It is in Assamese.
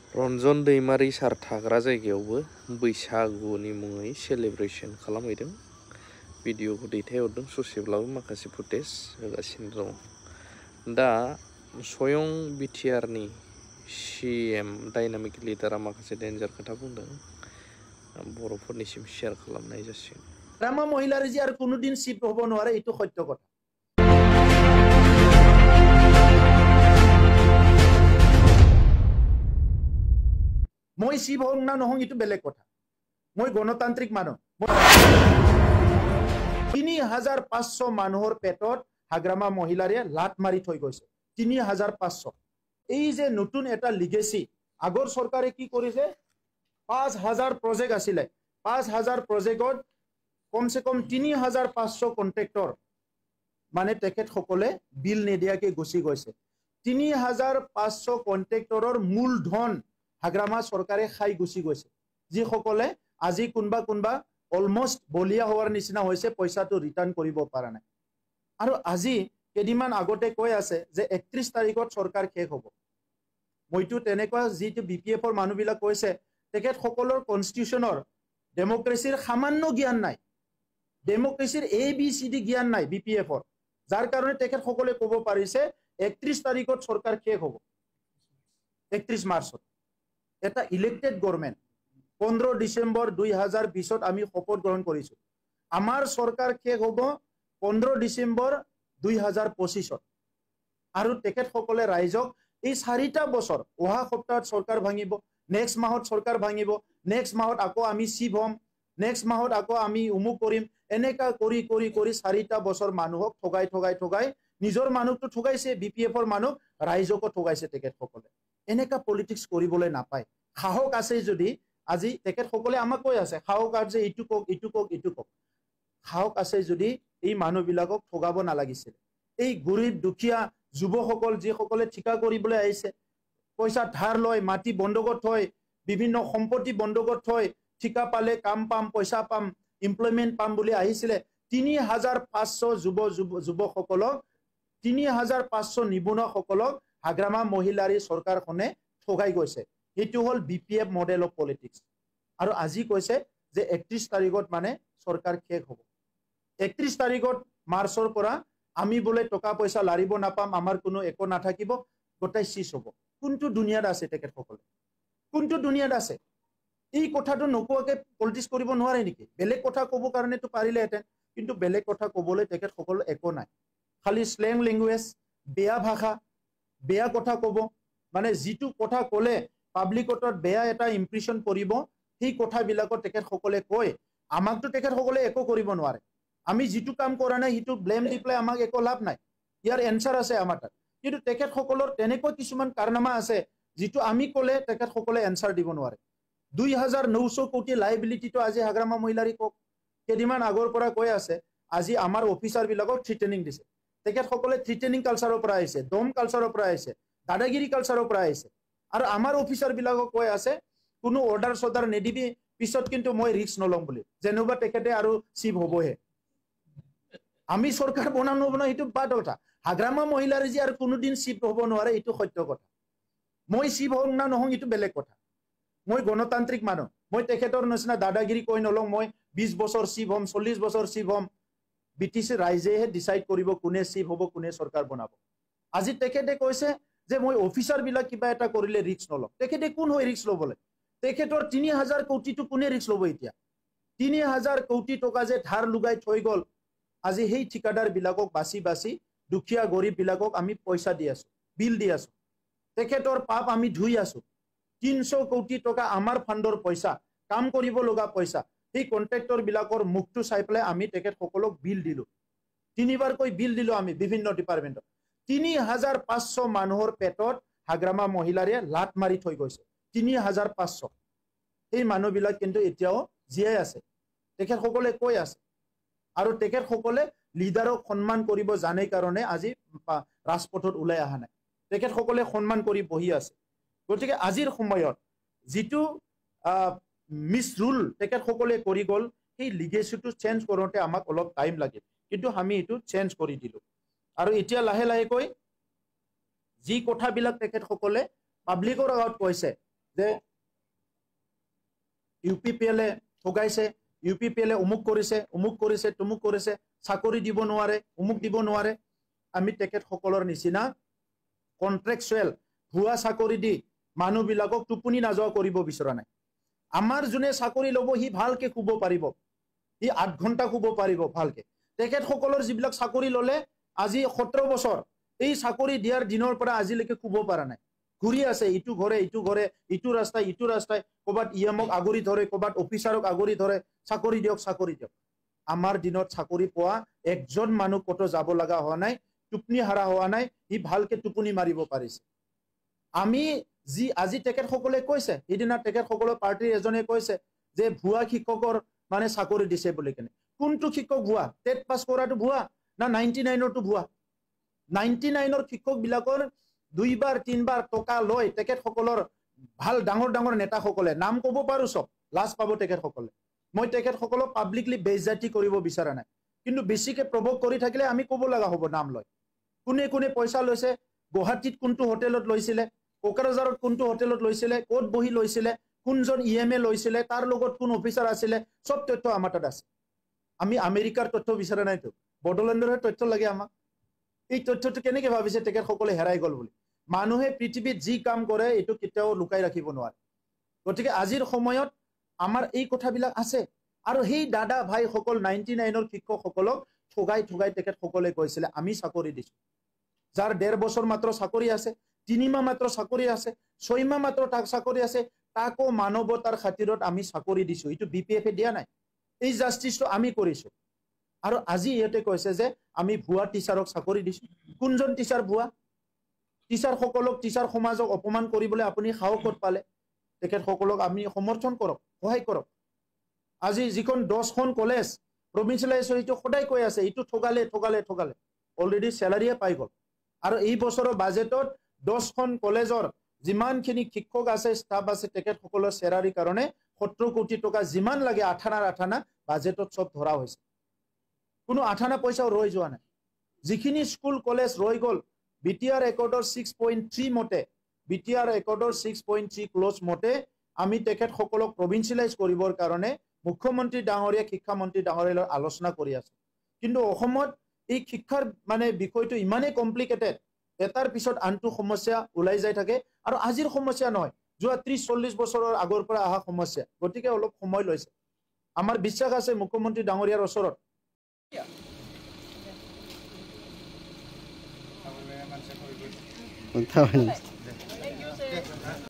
रन्जन दैमारि सार थाग्रा जायगायावबो बैसागुनि मुङै सेलेब्रेसन खालामहैदों। भिडिअखौ दैथायहरदों ससेब्लाबो माखासे फुटेज होगासिनो दं। दा स्वयं बिटिआरनि सिएम डायनामिक लिडारा माखासे डेन्जार खोथा बुंदों, बर'फोरनिसिम शेयार खालामनाय जासिगोन। रामा महिलार जी आरो कोनोदिन शिफ्ट হ'ব নোৱাৰে এইটো সত্য কথা। মই শিৱ হওঁ না নহওঁ এইটো বেলেগ কথা। মই গণতান্ত্ৰিক মানুহ। ৩৫০০ মানুহৰ পেটত হাগ্ৰামা মহিলাৰে লাট মাৰি থৈ গৈছে। ৩৫০০। এই যে নতুন এটা লিগেসি আগৰ চৰকাৰে কি কৰিছে ৫০০০ প্ৰজেক্ট আছিলে। ৫০০০ প্ৰজেক্টত কমসে কম ৩৫০০ কন্ট্ৰেক্টৰ মানে তেখেতসকলে বিল নিদিয়াকে গুচি গৈছে। ৩৫০০ কন্ট্ৰেক্টৰৰ মূলধন হাগ্ৰামা চৰকাৰে খাই গুচি গৈছে, যিসকলে আজি কোনবা অলমোস্ট বলিয়া হোৱাৰ নিচিনা হৈছে, পইচাটো ৰিটাৰ্ণ কৰিব পৰা নাই। আৰু আজি কেইদিনমান আগতে কৈ আছে যে ৩১ তাৰিখত চৰকাৰ শেষ হ'ব। মইতো তেনেকুৱা যিটো বিপিএফৰ মানুহবিলাক কৈছে তেখেতসকলৰ কনষ্টিটিউচনৰ ডেমক্ৰেচিৰ সামান্য জ্ঞান নাই, ডেমক্ৰেচিৰ ABCD জ্ঞান নাই বিপিএফৰ, যাৰ কাৰণে তেখেতসকলে ক'ব পাৰিছে ৩১ তাৰিখত চৰকাৰ শেষ হ'ব। ৩১ মাৰ্চত এটা ইলেক্টেড গভৰ্ণমেণ্ট 15 ডিসেম্বৰ 2020 আমি শপত গ্ৰহণ কৰিছো। আমাৰ চৰকাৰ শেষ হ'ব 15 ডিসেম্বৰ 2025। আৰু তেখেতসকলে ৰাইজক এই 4টা বছৰ অহা সপ্তাহত চৰকাৰ ভাঙিব, নেক্সট মাহত চৰকাৰ ভাঙিব, নেক্সট মাহত আকৌ আমি শিৱ হ'ম, নেক্সট মাহত আকৌ আমি উমুক কৰিম, এনেকা কৰি 4টা বছৰ মানুহক ঠগাই নিজৰ মানুহটো ঠগাইছে, বিপিএফৰ মানুহ ৰাইজকো ঠগাইছে তেখেতসকলে। এনেকা পলিটিক্স কৰিবলৈ নাপায়। সাহস আছে যদি আজি তেখেতসকলে আমাক কৈ আছে সাহস আছে এইটো কক সাহস আছে যদি এই মানুহবিলাকক ঠগাব নালাগিছিল। এই গৰীব দুখীয়া যুৱকসকল যিসকলে ঠিকা কৰিবলৈ আহিছে, পইচা ধাৰ লয়, মাটি বন্ধকত থয়, বিভিন্ন সম্পত্তি বন্ধকত থয়, ঠিকা পালে কাম পাম, পইচা পাম, এমপ্লয়মেন্ট পাম বুলি আহিছিলে। ৩৫০০ যুৱকসকলক ৩৫০০ নিবনুৱাসকলক হাগ্ৰামা মহিলাৰী চৰকাৰখনে ঠগাই গৈছে। এইটো হ'ল বিপিএফ মডেল অফ পলিটিক্স। আৰু আজি কৈছে যে ৩১ তাৰিখত মানে চৰকাৰ শেষ হ'ব। ৩১ তাৰিখত মাৰ্চৰ পৰা আমি বোলে টকা পইচা লাৰিব নাপাম, আমাৰ কোনো একো নাথাকিব, গোটাই চিজ হ'ব। কোনটো দুনিয়াত আছে তেখেতসকলে? কোনটো দুনিয়াত আছে? এই কথাটো নকোৱাকে পলিটিক্স কৰিব নোৱাৰে নেকি? বেলেগ কথা ক'ব কাৰণেতো পাৰিলেহেঁতেন, কিন্তু বেলেগ কথা ক'বলৈ তেখেতসকল একো নাই। খালি স্লেং লেংগুৱেজ, বেয়া ভাষা, বেয়া কথা ক'ব, মানে যিটো কথা ক'লে পাব্লিকত বেয়া এটা ইমপ্ৰেছন পৰিব, সেই কথাবিলাকত তেখেতসকলে কয়। আমাকতো তেখেতসকলে একো কৰিব নোৱাৰে। আমি যিটো কাম কৰা নাই সেইটো ব্লেম দি পেলাই আমাক একো লাভ নাই। ইয়াৰ এনচাৰ আছে আমাৰ তাত, কিন্তু তেখেতসকলৰ তেনেকুৱা কিছুমান কাৰনামা আছে যিটো আমি ক'লে তেখেতসকলে এনচাৰ দিব নোৱাৰে। 2900 কোটি লাইবিলিটিটো আজি হাগ্ৰামা মহিলাৰী কক কেইদিনমান আগৰ পৰা কৈ আছে, আজি আমাৰ অফিচাৰবিলাকক থ্ৰিটেনিং দিছে। তেখেতসকলে থ্ৰিটেনিং কালচাৰৰ পৰা আহিছে, দম কালচাৰৰ পৰা আহিছে, দাদাগিৰি কালচাৰৰ পৰা আহিছে। আৰু আমাৰ অফিচাৰবিলাকক কৈ আছে কোনো অৰ্ডাৰ নিদিবি, পিছত কিন্তু মই ৰিস্ক নলম বুলি, যেনেবা তেখেতে আৰু শিৱ হ'বহে। আমি চৰকাৰ বনাব সেইটো বাদ কথা। হাগ্ৰামা মহিলাৰ যি আৰু কোনোদিন শিৱ হ'ব নোৱাৰে এইটো সত্য কথা। মই শিৱ হওঁ না নহওঁ এইটো বেলেগ কথা। মই গণতান্ত্ৰিক মানুহ। মই তেখেতৰ নিচিনা দাদাগিৰি কৈ নলওঁ মই 20 বছৰ শিৱ হ'ম, 40 বছৰ শিৱ হ'ম। BTC ৰাইজেহে ডিচাইড কৰিব কোনে শিৱ হ'ব, কোনে চৰকাৰ বনাব। আজি তেখেতে কৈছে যে মই অফিচাৰবিলাক কিবা এটা কৰিলে ৰিস্ক নলওঁ। তেখেতে কোন হৈ ৰিস্ক ল'বলৈ? তেখেতৰ 3000 কোটিটো কোনে ৰিস্ক ল'ব এতিয়া? 3000 কোটি টকা যে ধাৰ লুগাই থৈ গ'ল, আজি সেই ঠিকাদাৰবিলাকক বাছি দুখীয়া গৰীববিলাকক আমি পইচা দি আছো, বিল দি আছো। তেখেতৰ পাপ আমি ধুই আছো। 300 কোটি টকা আমাৰ ফাণ্ডৰ পইচা, কাম কৰিব লগা পইচা, সেই কন্ট্ৰেক্টৰবিলাকৰ মুখটো চাই পেলাই আমি তেখেতসকলক বিল দিলো। 3বাৰকৈ বিল দিলো আমি বিভিন্ন ডিপাৰ্টমেণ্টত। 3500 মানুহৰ পেটত হাগ্ৰামা মহিলাৰে লাট মাৰি থৈ গৈছে। 3500। এই মানুহবিলাক কিন্তু এতিয়াও জীয়াই আছে, তেখেতসকলে কৈ আছে। আৰু তেখেতসকলে লিডাৰক সন্মান কৰিব জানে কাৰণে আজি ৰাজপথত ওলাই অহা নাই। তেখেতসকলে সন্মান কৰি বহি আছে। গতিকে আজিৰ সময়ত যিটো মিছৰুল তেখেতসকলে কৰি গ'ল, সেই লিগেচিটো চেঞ্জ কৰোঁতে আমাক অলপ টাইম লাগে, কিন্তু আমি এইটো চেঞ্জ কৰি দিলোঁ। আৰু এতিয়া লাহে লাহেকৈ যি কথাবিলাক তেখেতসকলে পাব্লিকৰ আগত কৈছে যে UPPL ঠগাইছে, UPPL অমুক কৰিছে, তুমুক কৰিছে, চাকৰি দিব নোৱাৰে, অমুক দিব নোৱাৰে। আমি তেখেতসকলৰ নিচিনা কন্ট্ৰেকচুৱেল ভুৱা চাকৰি দি মানুহবিলাকক টোপনি নাযোৱা কৰিব বিচৰা নাই। আমাৰ যোনে চাকৰি ল'ব সি ভালকে শুব পাৰিব, সি 8 ঘণ্টা শুব পাৰিব ভালকে। তেখেতসকলৰ যিবিলাক চাকৰি ল'লে আজি 17 বছৰ এই চাকৰি দিয়াৰ দিনৰ পৰা আজিলৈকে শুব পৰা নাই, ঘূৰি আছে ইটো ঘৰে ইটো ৰাস্তাই ক'ৰবাত EMক আগৰি ধৰে, ক'ৰবাত অফিচাৰক আগৰি ধৰে, চাকৰি দিয়ক। আমাৰ দিনত চাকৰি পোৱা একজন মানুহ ক'তো যাব লগা হোৱা নাই, টোপনি হাৰা হোৱা নাই, সি ভালকে টোপনি মাৰিব পাৰিছে। আমি যি আজি তেখেতসকলে কৈছে, সেইদিনা তেখেতসকলৰ পাৰ্টিৰ এজনে কৈছে যে ভুৱা শিক্ষকৰ মানে চাকৰি দিছে বুলি কেনে। কোনটো শিক্ষক ভুৱা? টেট পাছ কৰাটো ভুৱা না 99ৰটো ভুৱা? 99ৰ শিক্ষকবিলাকৰ 2বাৰ 3বাৰ টকা লৈ তেখেতসকলৰ ভাল ডাঙৰ নেতাসকলে, নাম ক'ব পাৰো চব, লাজ পাব তেখেতসকলে। মই তেখেতসকলক পাব্লিকলি বেইজ্জতি কৰিব বিচৰা নাই, কিন্তু বেছিকে প্ৰভোগ কৰি থাকিলে আমি ক'ব লগা হ'ব নাম লৈ। কোনে পইচা লৈছে, গুৱাহাটীত কোনটো হোটেলত লৈছিলে, কোকৰাঝাৰত কোনটো হোটেলত লৈছিলে, ক'ত বহি লৈছিলে, কোনজন EMA লৈছিলে, তাৰ লগত কোন অফিচাৰ আছিলে, চব তথ্য আমাৰ তাত আছে। আমি আমেৰিকাৰ তথ্য বিচৰা নাইতো, বড়োলেণ্ডৰহে তথ্য লাগে আমাক। এই তথ্যটো কেনেকে ভাবিছে তেখেতসকলে হেৰাই গ'ল বুলি? মানুহে পৃথিৱীত যি কাম কৰে এইটো কেতিয়াও লুকাই ৰাখিব নোৱাৰে। গতিকে আজিৰ সময়ত আমাৰ এই কথাবিলাক আছে। আৰু সেই দাদা ভাইসকল 99ৰ শিক্ষকসকলক ঠগাই তেখেতসকলে কৈছিলে আমি চাকৰি দিছো। যাৰ 1.5 বছৰ মাত্ৰ চাকৰি আছে, 3 মাহ মাত্ৰ চাকৰি আছে, 6 মাহ মাত্ৰ তাক চাকৰি আছে, তাকো মানৱতাৰ খাতিৰত আমি চাকৰি দিছো। এইটো BPF-এ দিয়া নাই, এই জাষ্টিছটো আমি কৰিছো। আৰু আজি ইহঁতে কৈছে যে আমি ভুৱা টিচাৰক চাকৰি দিছো। কোনজন টিচাৰ ভুৱা? টিচাৰসকলক, টিচাৰ সমাজক অপমান কৰিবলৈ আপুনি সাহস ক'ত পালে? তেখেতসকলক আমি সমৰ্থন কৰক, সহায় কৰক। আজি যিখন 10খন কলেজ প্ৰভিন্সিয়েলাইজ এইটো সদায় কৈ আছে এইটো ঠগালে। অলৰেডি চেলাৰীয়ে পাই গ'ল। আৰু এই বছৰৰ বাজেটত 10খন কলেজৰ যিমানখিনি শিক্ষক আছে, ষ্টাফ আছে, তেখেতসকলৰ চেলাৰীৰ কাৰণে 70 কোটি টকা যিমান লাগে আঠানা বাজেটত চব ধৰা হৈছে। কোনো আঠানা পইচাও ৰৈ যোৱা নাই। যিখিনি স্কুল কলেজ ৰৈ গ'ল, BTR ৰেকৰ্ডৰ 6.3 মতে, BTR ৰেকৰ্ডৰ 6.3 ক্লজ মতে আমি তেখেতসকলক প্ৰভিন্সিয়েলাইজ কৰিবৰ কাৰণে মুখ্যমন্ত্ৰী ডাঙৰীয়া, শিক্ষামন্ত্ৰী ডাঙৰীয়াৰ আলোচনা কৰি আছে। কিন্তু অসমত এই শিক্ষাৰ মানে বিষয়টো ইমানেই কমপ্লিকেটেড, এটাৰ পিছত আনটো সমস্যা ওলাই যাই থাকে। আৰু আজিৰ সমস্যা নহয়, যোৱা 30-40 বছৰৰ আগৰ পৰা অহা সমস্যা। গতিকে অলপ সময় লৈছে। আমাৰ বিশ্বাস আছে মুখ্যমন্ত্ৰী ডাঙৰীয়াৰ ওচৰত। Tahu